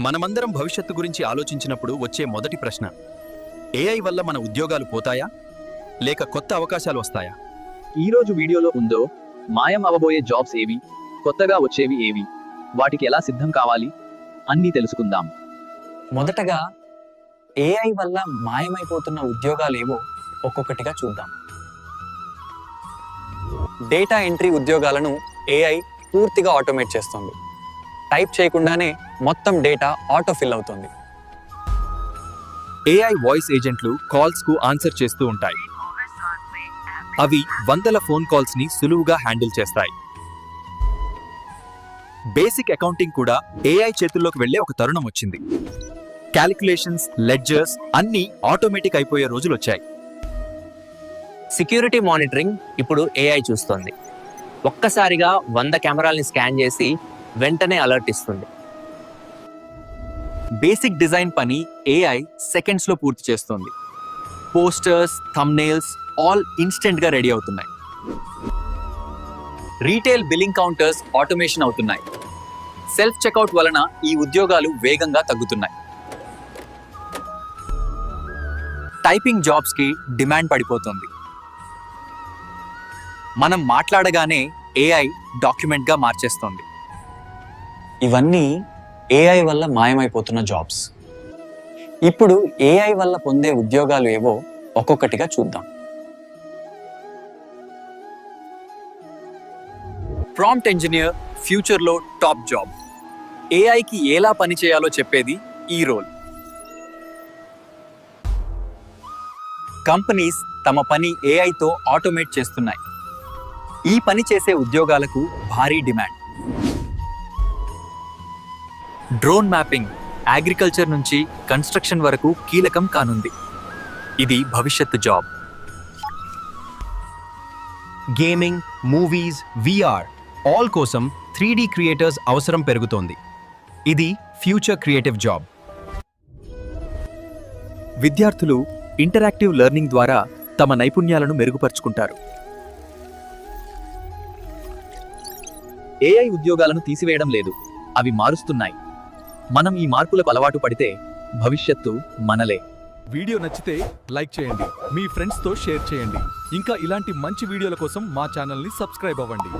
మనమందరం భవిష్యత్తు గురించి ఆలోచించినప్పుడు వచ్చే మొదటి ప్రశ్న, ఏఐ వల్ల మన ఉద్యోగాలు పోతాయా లేక కొత్త అవకాశాలు వస్తాయా? ఈరోజు వీడియోలో ఉందో మాయం అవబోయే జాబ్స్ ఏవి, కొత్తగా వచ్చేవి ఏవి, వాటికి ఎలా సిద్ధం కావాలి అన్నీ తెలుసుకుందాం. మొదటగా ఏఐ వల్ల మాయమైపోతున్న ఉద్యోగాలేవో ఒక్కొక్కటిగా చూద్దాం. డేటా ఎంట్రీ ఉద్యోగాలను ఏఐ పూర్తిగా ఆటోమేట్ చేస్తుంది. టైప్ చేయకుండానే మొత్తం డేటా ఆటోఫిల్ అవుతుంది. ఏఐ వాయిస్ ఏజెంట్లు కాల్స్ కు ఆన్సర్ చేస్తూ ఉంటాయి. అవి వందల ఫోన్ కాల్స్ ని సులువుగా హ్యాండిల్ చేస్తాయి. బేసిక్ అకౌంటింగ్ కూడా ఏఐ చేతుల్లోకి వెళ్లే ఒక తరుణం వచ్చింది. క్యాలిక్యులేషన్స్, లెడ్జర్స్ అన్నీ ఆటోమేటిక్ అయిపోయే రోజులు వచ్చాయి. సెక్యూరిటీ మానిటరింగ్ ఇప్పుడు ఏఐ చూస్తోంది. ఒక్కసారిగా 100 కెమెరాల్ని స్కాన్ చేసి వెంటనే అలర్ట్ ఇస్తుంది. బేసిక్ డిజైన్ పని ఏఐ సెకండ్స్ లో పూర్తి చేస్తుంది. పోస్టర్స్, థంబ్నెయిల్స్ ఆల్ ఇన్స్టెంట్ గా రెడీ అవుతున్నాయి. రీటైల్ బిల్లింగ్ కౌంటర్స్ ఆటోమేషన్ అవుతున్నాయి. సెల్ఫ్ చెక్అవుట్ వలన ఈ ఉద్యోగాలు వేగంగా తగ్గుతున్నాయి. టైపింగ్ జాబ్స్ కి డిమాండ్ పడిపోతుంది. మనం మాట్లాడగానే ఏఐ డాక్యుమెంట్ గా మార్చేస్తుంది. ఇవన్నీ ఏఐ వల్ల మాయమైపోతున్న జాబ్స్. ఇప్పుడు ఏఐ వల్ల పొందే ఉద్యోగాలు ఏవో ఒక్కొక్కటిగా చూద్దాం. ప్రాంప్ట్ ఇంజనీర్ ఫ్యూచర్లో టాప్ జాబ్. ఏఐకి ఎలా పని చేయాలో చెప్పేది ఈ రోల్. కంపెనీస్ తమ పని ఏఐతో ఆటోమేట్ చేస్తున్నాయి. ఈ పని చేసే ఉద్యోగాలకు భారీ డిమాండ్. డ్రోన్ మ్యాపింగ్ అగ్రికల్చర్ నుంచి కన్స్ట్రక్షన్ వరకు కీలకం కానుంది. ఇది భవిష్యత్తు job. Gaming, movies, VR all కోసం 3D క్రియేటర్స్ అవసరం పెరుగుతోంది. ఇది ఫ్యూచర్ క్రియేటివ్ జాబ్. విద్యార్థులు ఇంటరాక్టివ్ లెర్నింగ్ ద్వారా తమ నైపుణ్యాలను మెరుగుపరుచుకుంటారు. ఏఐ ఉద్యోగాలను తీసివేయడం లేదు, అవి మారుస్తున్నాయి. మనం ఈ మార్పులకు అలవాటు పడితే భవిష్యత్తు మనలే. వీడియో నచ్చితే లైక్ చేయండి, మీ ఫ్రెండ్స్తో షేర్ చేయండి. ఇంకా ఇలాంటి మంచి వీడియోల కోసం మా ఛానల్ని సబ్స్క్రైబ్ అవ్వండి.